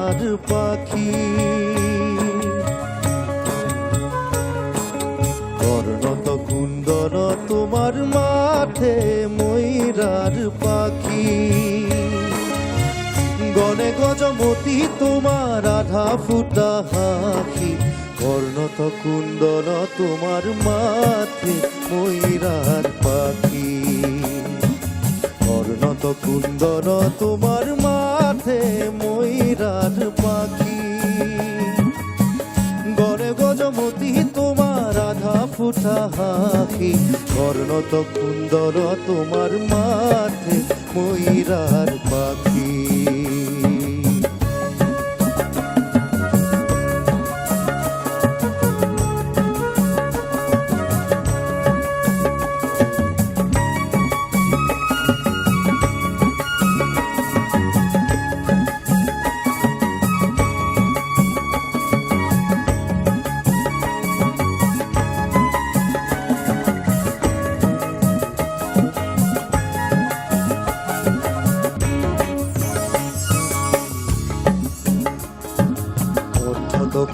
ময়রার পাখি। বর্ণত কুণ্ডল তোমার মাথে ময়রার পাখি। গনে গজমতি তোমার আধা ফুটা হাঁকি। বর্ণত কুণ্ডল তোমার মাথে ময়রার পাখি। বর্ণত কুণ্ডল তোমার মাথে ময়রার পাখি। গনে গজমতি তোমার আধা ফুটা হাঁকি। বর্ণত কুণ্ডল তোমার মাথে ময়রার পাখি।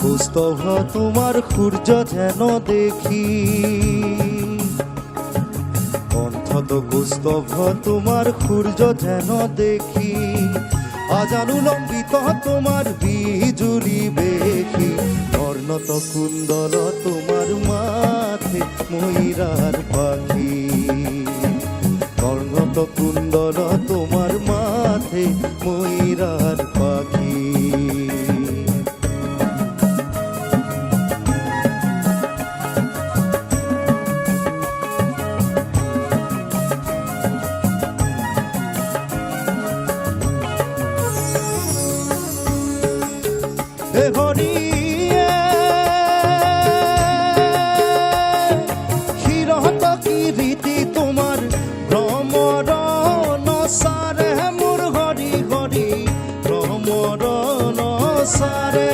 কুস্তভ তোমার সূর্য যেন দেখি। অন্তত কুস্তভ তোমার সূর্য যেন দেখি। আজানুলম্বিত তোমার বিজুলি বেখি। বর্ণত কুণ্ডল তোমার মাথে ময়রার পাখি। বর্ণত কুণ্ডল তোমার মাথে ময়রার পাখি। হরি ক্ষীরত কি রীতি তোমার ভ্রমরণ সারে। মোর হরি হরি ভ্রমরণ সারে।